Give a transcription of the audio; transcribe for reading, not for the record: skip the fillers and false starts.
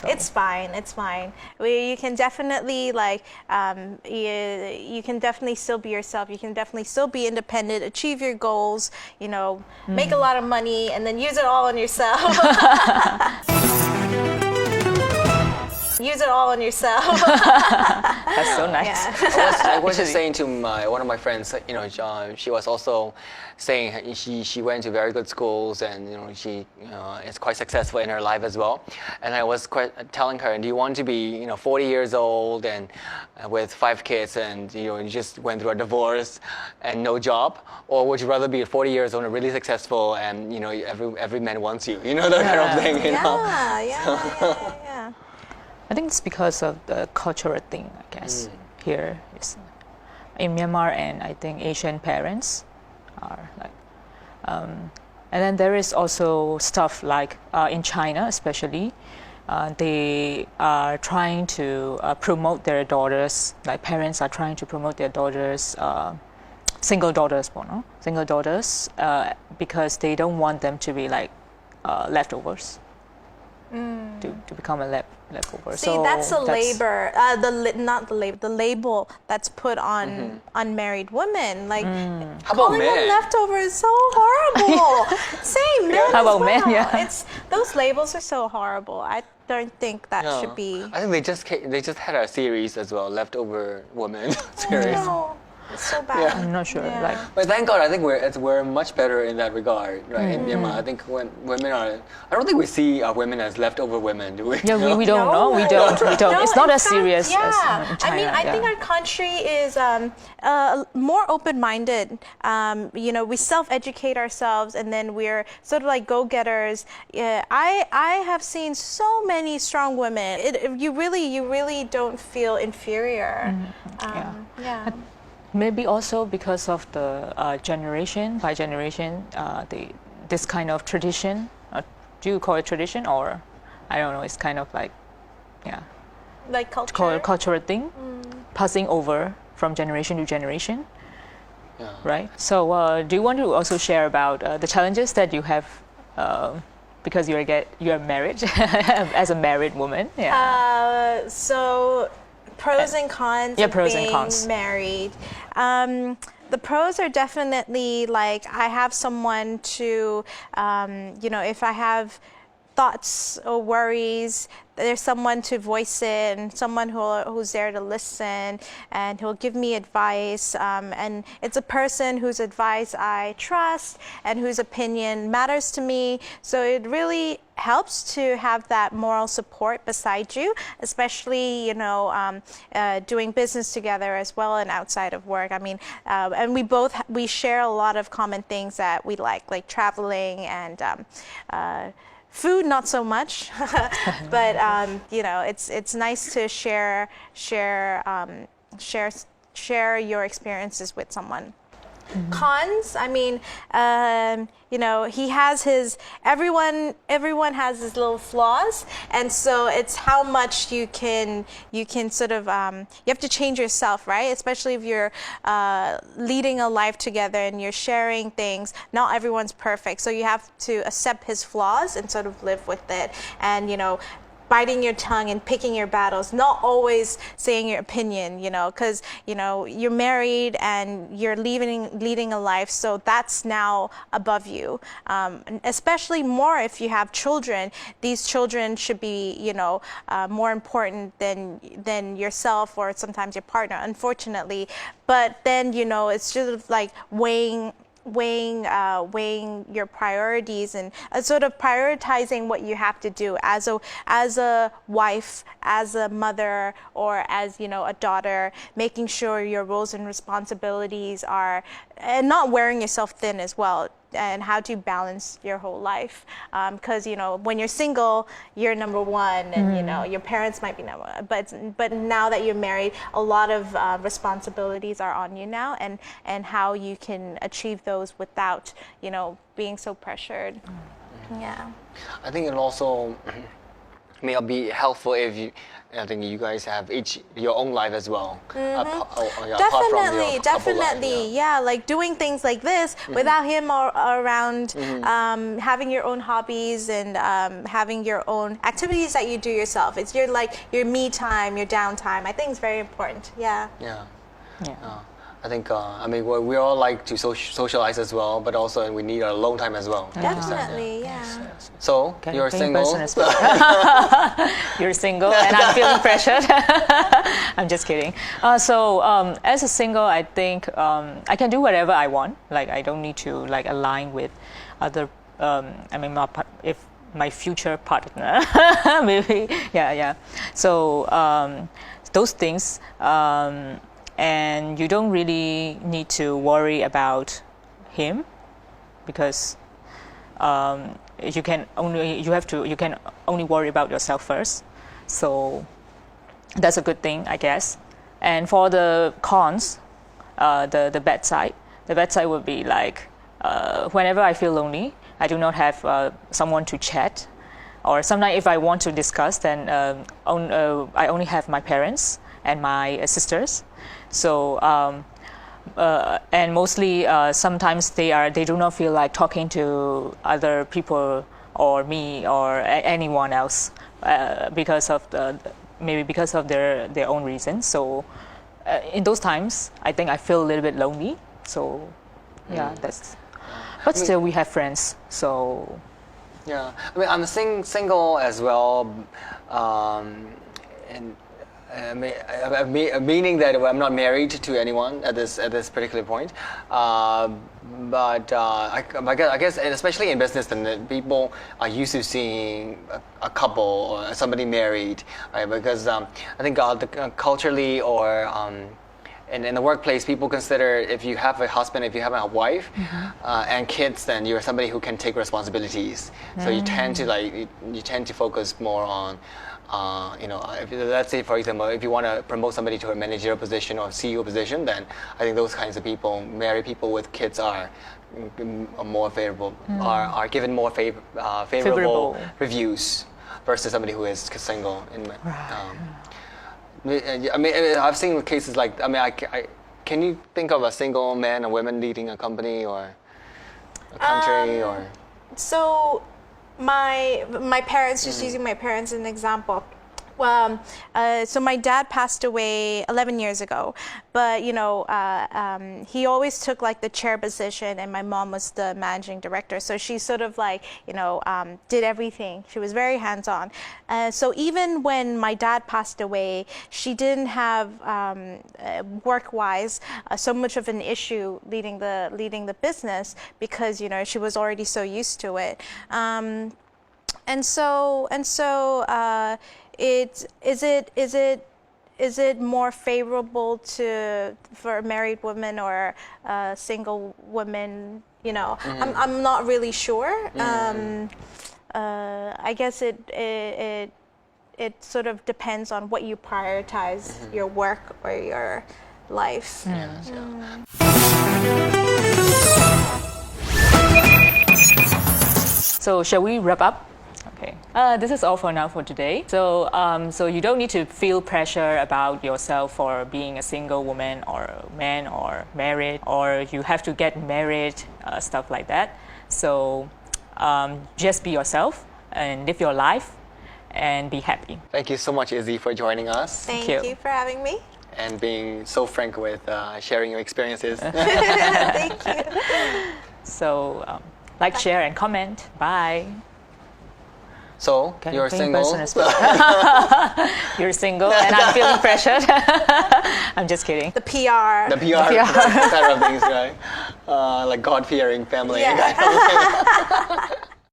It's fine. It's fine. You can definitely you can definitely still be yourself. You can definitely still be independent, achieve your goals. Make a lot of money, and then use it all on yourself. Use it all on yourself. That's so nice. Yeah. I was just saying to one of my friends, she was also saying she went to very good schools and she is quite successful in her life as well. And I was telling her, do you want to be 40 years old and with 5 kids and you just went through a divorce and no job, or would you rather be 40 years old and really successful and every man wants you, that kind of thing. Yeah. I think it's because of the cultural thing, I guess. Here in Myanmar, and I think Asian parents are like, and then there is also stuff like in China, especially, they are trying to promote their daughters. Like parents are trying to promote their daughters, single daughters, because they don't want them to be like leftovers. To become a leftover. See, that's a labor. The label that's put on unmarried women. Like calling them leftovers is so horrible. Same men. How about as well. men? Yeah. Those labels are so horrible. I don't think that should be. I think they just had a series as well, Leftover Women series. No. It's so bad. Yeah. I'm not sure. Yeah. But thank God, I think we're much better in that regard, right? In Myanmar, I think when women I don't think we see women as leftover women, do we? Yeah, we don't know. We don't. No, it's not as fact, serious as in China. I think our country is more open-minded. We self-educate ourselves, and then we're sort of like go-getters. Yeah, I have seen so many strong women. You really don't feel inferior. Yeah. Maybe also because of the generation by generation, this kind of tradition. Do you call it tradition, or I don't know? It's kind of like, like culture. Cultural thing, passing over from generation to generation. Yeah. Right. So, do you want to also share about the challenges that you have because you're married as a married woman? Yeah. So. Pros and cons of being married. The pros are definitely like I have someone to, if I have thoughts or worries, there's someone to voice it and someone who's there to listen and who'll give me advice. And it's a person whose advice I trust and whose opinion matters to me. So it really helps to have that moral support beside you, especially, doing business together as well and outside of work. I mean, and we share a lot of common things that we like traveling and food, not so much, but it's nice to share your experiences with someone. Cons, I mean, he has everyone has his little flaws, and so it's how much you can sort of, you have to change yourself, right? Especially if you're leading a life together and you're sharing things. Not everyone's perfect, so you have to accept his flaws and sort of live with it, and biting your tongue and picking your battles, not always saying your opinion, because, you're married and you're leading a life, so that's now above you. Especially more if you have children. These children should be, more important than yourself or sometimes your partner, unfortunately. But then, it's just like weighing your priorities and sort of prioritizing what you have to do as a wife, as a mother, or as a daughter, making sure your roles and responsibilities are, and not wearing yourself thin as well. And how to balance your whole life, because when you're single, you're number one, and your parents might be number one. But now that you're married, a lot of responsibilities are on you now, and how you can achieve those without being so pressured. Yeah. I think it also I mean, it'll be helpful if you. I think you guys have each your own life as well. Definitely, definitely, yeah. Like doing things like this without him around, having your own hobbies and having your own activities that you do yourself. It's your me time, your downtime. I think it's very important. Yeah. Yeah. Yeah. I think, I mean, we all like to socialize as well, but also we need our alone time as well. Definitely, yeah. So, you're single? You're single and I'm feeling pressured. I'm just kidding. As a single, I think I can do whatever I want. Like, I don't need to align with other, if my future partner, maybe, yeah. So, those things, and you don't really need to worry about him because you can only worry about yourself first. So that's a good thing, I guess. And for the cons, the bad side would be whenever I feel lonely, I do not have someone to chat, or sometimes if I want to discuss, then I only have my parents and my sisters. So and mostly sometimes they do not feel like talking to other people or me or anyone else because of their own reasons. So in those times, I think I feel a little bit lonely. So yeah, but still we have friends. So yeah, I mean, I'm single as well, and. Meaning that I'm not married to anyone at this particular point, but I guess, and especially in business, then people are used to seeing a couple or somebody married, right? Because I think culturally or in the workplace, people consider if you have a husband, if you have a wife, and kids, then you're somebody who can take responsibilities. So you tend to focus more on. Let's say, for example, if you want to promote somebody to a managerial position or CEO position, then I think those kinds of people, married people with kids, are more favorable, are given more favorable reviews versus somebody who is single. I mean, I've seen cases like, can you think of a single man or woman leading a company or a country or? So. My parents, just using my parents as an example. So my dad passed away 11 years ago, but he always took the chair position, and my mom was the managing director. So she sort of did everything. She was very hands-on. So even when my dad passed away, she didn't have work-wise so much of an issue leading the business because she was already so used to it. Is it more favorable for a married woman or a single woman? I'm not really sure. I guess it sort of depends on what you prioritize, your work or your life. So shall we wrap up? Okay. This is all for now for today. So you don't need to feel pressure about yourself for being a single woman or man or married, or you have to get married, stuff like that. So just be yourself and live your life and be happy. Thank you so much, Izzy, for joining us. Thank you for having me. And being so frank with sharing your experiences. Thank you. So share, and comment. Bye. So, you're single? You're single and I'm feeling pressured. I'm just kidding. The PR side of things, right? Like God-fearing family. Yeah.